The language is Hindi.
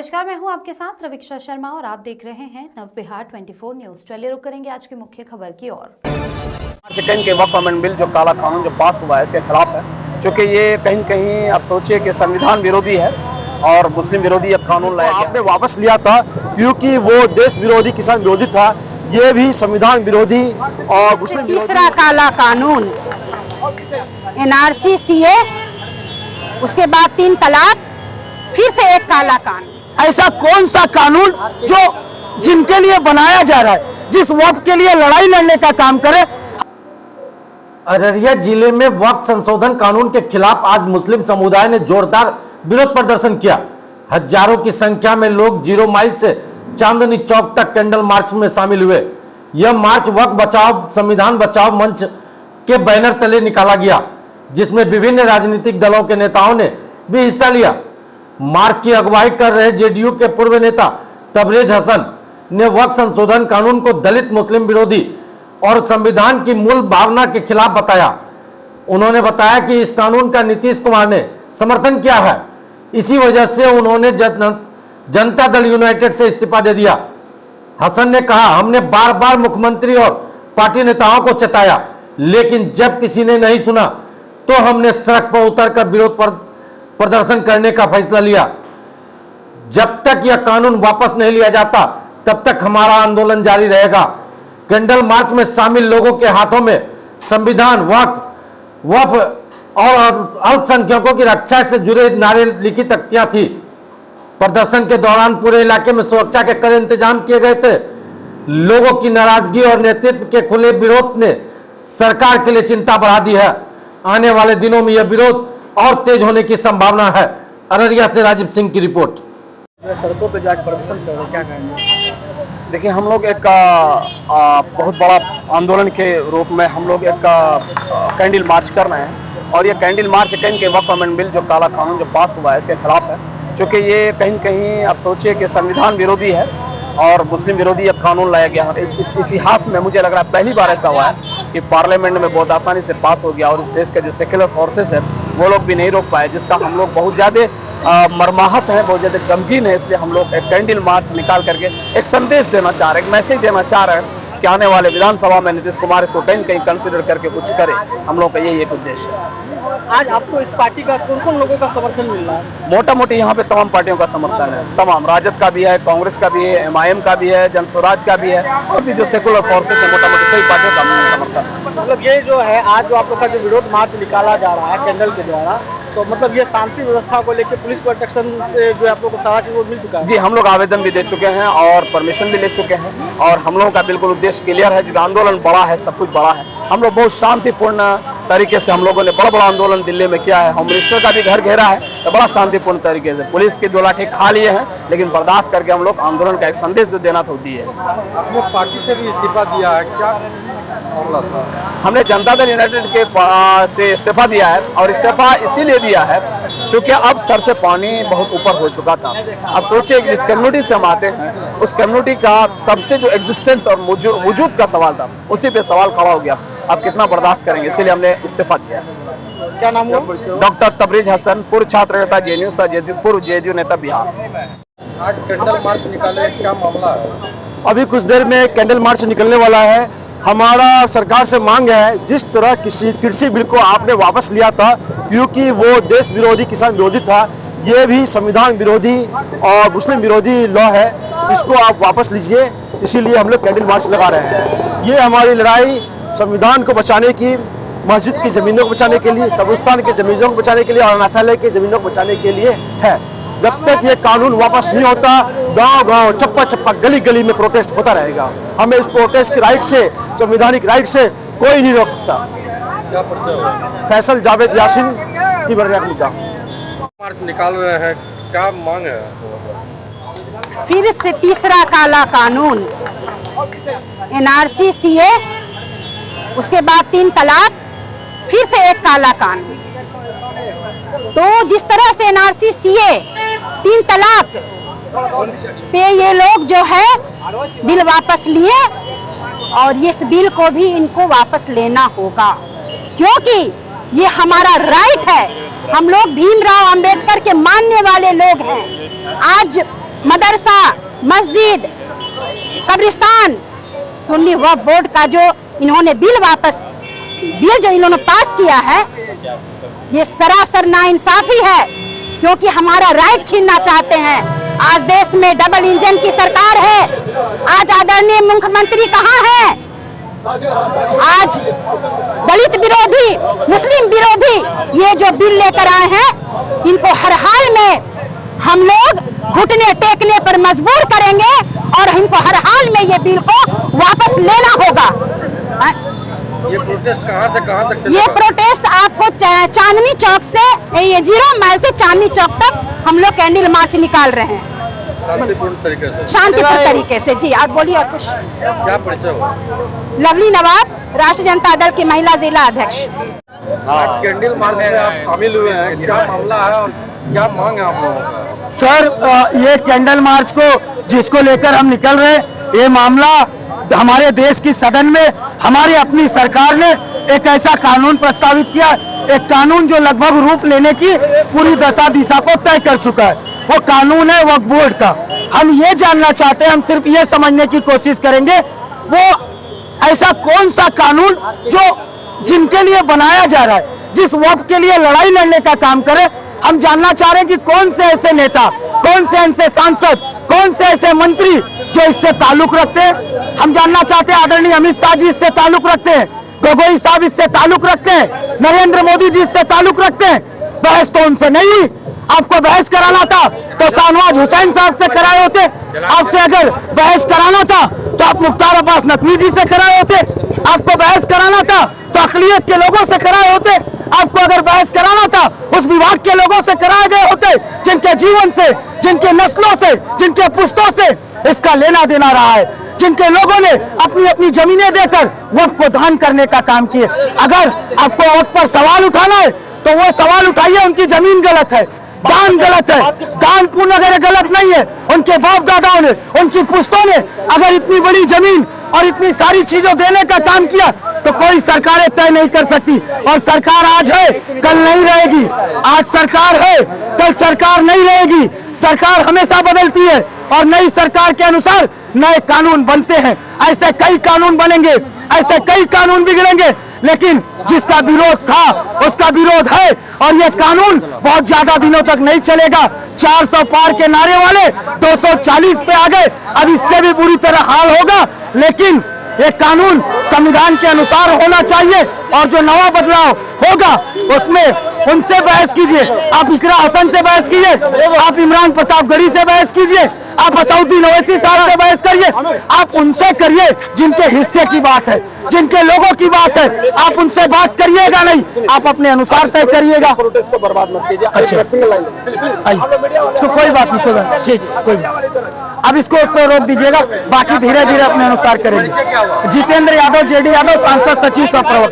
नमस्कार, मैं हूं आपके साथ रविक्षा शर्मा और आप देख रहे हैं नव बिहार 24 न्यूज। चलिए रुक करेंगे आज की मुख्य खबर की ओर। सेकंड के वक्फ अमेंडमेंट बिल जो काला कानून जो पास हुआ है इसके खिलाफ है, क्योंकि ये कहीं कहीं आप सोचिए कि संविधान विरोधी है और मुस्लिम विरोधी अब कानून लाया गया। आपने वापस लिया था क्योंकि वो देश विरोधी किसान विरोधी था, ये भी संविधान विरोधी और मुस्लिम विरोधी। तीसरा काला कानून एनआरसी सीए, उसके बाद 3 तलाक, फिर से एक काला कानून। ऐसा कौन सा कानून जो जिनके लिए बनाया जा रहा है, जिस वक्त के लिए लड़ाई लड़ने का काम करे। अररिया जिले में वक्त संशोधन कानून के खिलाफ आज मुस्लिम समुदाय ने जोरदार विरोध प्रदर्शन किया। हजारों की संख्या में लोग 0 माइल से चांदनी चौक तक कैंडल मार्च में शामिल हुए। यह मार्च वक्त बचाओ संविधान बचाओ मंच के बैनर तले निकाला गया, जिसमें विभिन्न राजनीतिक दलों के नेताओं ने भी हिस्सा लिया। मार्च की अगुवाई कर रहे जेडीयू के पूर्व नेता तबरेज हसन ने वक्त संशोधन कानून को दलित मुस्लिम विरोधी और संविधान की मूल भावना के खिलाफ बताया। उन्होंने बताया कि इस कानून का नीतीश कुमार ने समर्थन किया है, इसी वजह से उन्होंने जनता दल यूनाइटेड से इस्तीफा दे दिया। हसन ने कहा, हमने बार बार मुख्यमंत्री और पार्टी नेताओं को चेताया, लेकिन जब किसी ने नहीं सुना तो हमने सड़क पर उतरकर विरोध प्रदर्शन करने का फैसला लिया। जब तक यह कानून वापस नहीं लिया जाता तब तक हमारा आंदोलन जारी रहेगा। कैंडल मार्च में शामिल लोगों के हाथों में संविधान, वक्फ और अल्पसंख्यकों की रक्षा से जुड़े नारे लिखी तख्तियां थी। प्रदर्शन के दौरान पूरे इलाके में सुरक्षा के कड़े इंतजाम किए गए थे। लोगों की नाराजगी और नेतृत्व के खुले विरोध ने सरकार के लिए चिंता बढ़ा दी है। आने वाले दिनों में यह विरोध और तेज होने की संभावना है। अररिया से राजीव सिंह की रिपोर्ट। सड़कों पे आज प्रदर्शन कर रहे, क्या कहेंगे? देखिए, हम लोग एक बहुत बड़ा आंदोलन के रूप में हम लोग एक कैंडल मार्च कर रहे हैं, और ये कैंडल मार्च सेकंड के वक्फ अमेंडमेंट बिल जो काला कानून जो पास हुआ है इसके खिलाफ है, क्योंकि ये कहीं कहीं आप सोचिए कि संविधान विरोधी है और मुस्लिम विरोधी अब कानून लाया गया है। इस इतिहास में मुझे लग रहा है पहली बार ऐसा हुआ है कि पार्लियामेंट में बहुत आसानी से पास हो गया और इस देश के जो सेक्युलर फोर्सेस है वो लोग भी नहीं रोक पाए, जिसका हम लोग बहुत ज़्यादा मर्माहत है, बहुत ज़्यादा गमगीन है। इसलिए हम लोग एक कैंडल मार्च निकाल करके एक संदेश देना चाह रहे हैं, एक मैसेज देना चाह रहे हैं कि आने वाले विधानसभा में नीतीश कुमार इसको कहीं कहीं कंसिडर करके कुछ करे। हम लोग का यही एक उद्देश्य है। आज आपको इस पार्टी का कौन कौन लोगों का समर्थन मिल रहा है? मोटा मोटी यहाँ पे तमाम पार्टियों का समर्थन है, तमाम राजद का भी है, कांग्रेस का भी है, MIM का भी है, जनस्वराज का भी है, और भी जो सेकुलर फोर्सेस है मोटा मोटी सभी पार्टियों का समर्थन है। मतलब ये जो है आज जो आप लोग का जो विरोध मार्च निकाला जा रहा है कैंडल के द्वारा, तो मतलब ये शांति व्यवस्था को लेकर पुलिस प्रोटेक्शन से जो आप लोग को सारा चीज वो मिल चुका है? जी, हम लोग आवेदन भी दे चुके हैं और परमिशन भी ले चुके हैं, और हम लोगों का बिल्कुल उद्देश्य क्लियर है। जो आंदोलन बड़ा है, सब कुछ बड़ा है। हम लोग बहुत शांतिपूर्ण तरीके से हम लोगों ने बड़ा आंदोलन दिल्ली में किया है। होम मिनिस्टर का भी घर घेरा है, तो बड़ा शांतिपूर्ण तरीके से पुलिस के 2 लाठी खा लिए हैं, लेकिन बर्दाश्त करके हम लोग आंदोलन का एक संदेश जो देना था दिए। आपने पार्टी से भी इस्तीफा दिया है, क्या मामला था? हमने जनता दल यूनाइटेड के से इस्तीफा दिया है, और इस्तीफा इसीलिए दिया है क्योंकि अब सर से पानी बहुत ऊपर हो चुका था। अब सोचिए कि जिस कम्युनिटी से हम आते हैं उस कम्युनिटी का सबसे जो एग्जिस्टेंस और वजूद का सवाल था, उसी पे सवाल खड़ा हो गया। अब कितना बर्दाश्त करेंगे, इसीलिए हमने इस्तीफा दिया। क्या नाम हुआ? डॉक्टर तबरेज हसन, पूर्व छात्र नेता JNU सा, पूर्व JDU नेता बिहार। आज कैंडल मार्च निकाले, क्या मामला है? अभी कुछ देर में कैंडल मार्च निकलने वाला है। हमारा सरकार से मांग है, जिस तरह कृषि बिल को आपने वापस लिया था क्योंकि वो देश विरोधी किसान विरोधी था, ये भी संविधान विरोधी और मुस्लिम विरोधी लॉ है, इसको आप वापस लीजिए। इसीलिए हम लोग कैंडल मार्च लगा रहे हैं। ये हमारी लड़ाई संविधान को बचाने की, मस्जिद की ज़मीनों को बचाने के लिए, कब्रिस्तान की ज़मीनों को बचाने के लिए और अनाथालय की ज़मीनों को बचाने के लिए है। जब तक ये कानून वापस नहीं होता, गांव-गांव, चप्पा-चप्पा, गली-गली में प्रोटेस्ट होता रहेगा। हमें इस प्रोटेस्ट की राइट से, संवैधानिक राइट से कोई नहीं रोक सकता। फैसल जावेद यासिन की मुद्दा मार्च निकाल रहे हैं, क्या मांग है? फिर से तीसरा काला कानून एनआरसी सीए, उसके बाद 3 तलाक, फिर से एक काला कानून। तो जिस तरह से एनआरसी सीए, 3 तलाक पे ये लोग जो है बिल वापस लिए, और इस बिल को भी इनको वापस लेना होगा, क्योंकि ये हमारा राइट है। हम लोग भीमराव अंबेडकर के मानने वाले लोग हैं। आज मदरसा, मस्जिद, कब्रिस्तान, सुन्नी वक्फ बोर्ड का जो इन्होंने बिल जो इन्होंने पास किया है, ये सरासर नाइंसाफी है, क्योंकि हमारा राइट छीनना चाहते हैं। आज देश में डबल इंजन की सरकार है। आज आदरणीय मुख्यमंत्री कहाँ है? आज दलित विरोधी, मुस्लिम विरोधी ये जो बिल लेकर आए हैं, इनको हर हाल में हम लोग घुटने टेकने पर मजबूर करेंगे और इनको हर हाल में ये बिल को वापस लेना होगा। ये प्रोटेस्ट कहाँ से कहाँ तक चलेगा? ये प्रोटेस्ट आपको चांदनी चौक से, ये 0 माइल से चांदनी चौक तक हम लोग कैंडल मार्च निकाल रहे हैं शांतिपूर्ण तरीके से। शांतिपूर्ण तरीके से। जी आप बोलिए और कुछ। क्या परिचय हुआ? लवली नवाब, राष्ट्रीय जनता दल की महिला जिला अध्यक्ष। आज कैंडल मार्च में आप शामिल हुए हैं, क्या मामला है और क्या मांग है आप लोगों का? सर, ये कैंडल मार्च को जिसको लेकर हम निकल रहे हैं, ये मामला हमारे देश की सदन में हमारी अपनी सरकार ने एक ऐसा कानून प्रस्तावित किया, एक कानून जो लगभग रूप लेने की पूरी दशा दिशा को तय कर चुका है। वो कानून है वक्फ बोर्ड का। हम ये जानना चाहते हैं, हम सिर्फ ये समझने की कोशिश करेंगे, वो ऐसा कौन सा कानून जो जिनके लिए बनाया जा रहा है, जिस वक्फ के लिए लड़ाई लड़ने का काम करे। हम जानना चाह रहे हैं कि कौन से ऐसे नेता, कौन से ऐसे सांसद, कौन से ऐसे मंत्री जो इससे ताल्लुक रखते हैं। हम जानना चाहते हैं आदरणीय अमित शाह जी इससे ताल्लुक रखते हैं, गोगोई साहब इससे ताल्लुक रखते हैं, नरेंद्र मोदी जी इससे ताल्लुक रखते हैं। बहस तो उनसे नहीं हुई। आपको बहस कराना था तो शाहनवाज हुसैन साहब से कराए होते। आपसे अगर बहस कराना था तो आप मुख्तार अब्बास नकवी जी से कराए होते। आपको बहस कराना था तो अक़लियत के लोगों से कराए होते। आपको अगर बहस कराना था उस विभाग के लोगों से कराए गए होते, जिनके जीवन से, जिनके नस्लों से, जिनके पुश्तों से इसका लेना देना रहा है, जिनके लोगों ने अपनी अपनी जमीनें देकर वक्फ को दान करने का काम किए। अगर आपको वक्फ पर सवाल उठाना है तो वो सवाल उठाइए, उनकी जमीन गलत है, दान गलत है, दान पुण्य अगर गलत नहीं है, उनके बाप दादाओं ने, उनकी पुश्तों ने अगर इतनी बड़ी जमीन और इतनी सारी चीजों देने का काम किया तो कोई सरकारें तय नहीं कर सकती। और सरकार आज है, कल नहीं रहेगी। आज सरकार है, कल सरकार नहीं रहेगी। सरकार हमेशा बदलती है और नई सरकार के अनुसार नए कानून बनते हैं। ऐसे कई कानून बनेंगे, ऐसे कई कानून बिगड़ेंगे, लेकिन जिसका विरोध था उसका विरोध है और ये कानून बहुत ज्यादा दिनों तक नहीं चलेगा। 400 पार के नारे वाले 240 पे आ गए, अब इससे भी बुरी तरह हाल होगा। लेकिन ये कानून संविधान के अनुसार होना चाहिए और जो नवा बदलाव होगा उसमें उनसे बहस कीजिए। आप इकरा हसन से बहस कीजिए, आप इमरान प्रतापगढ़ी से बहस कीजिए, आप असउद्दीन ओवैसी साहब से बहस करिए। आप उनसे करिए जिनके हिस्से की बात है, जिनके लोगों की बात है। आप उनसे बात करिएगा नहीं, आप अपने अनुसार तय करिएगा। प्रोटेस्ट को बर्बाद मत कीजिए। अच्छा, इसको कोई बात नहीं, कोई बात ठीक, कोई बात। अब इसको उस पर रोक दीजिएगा, बाकी धीरे धीरे अपने अनुसार करेंगे। जितेंद्र यादव, जेडी यादव, सांसद सचिव सह प्रवक्ता।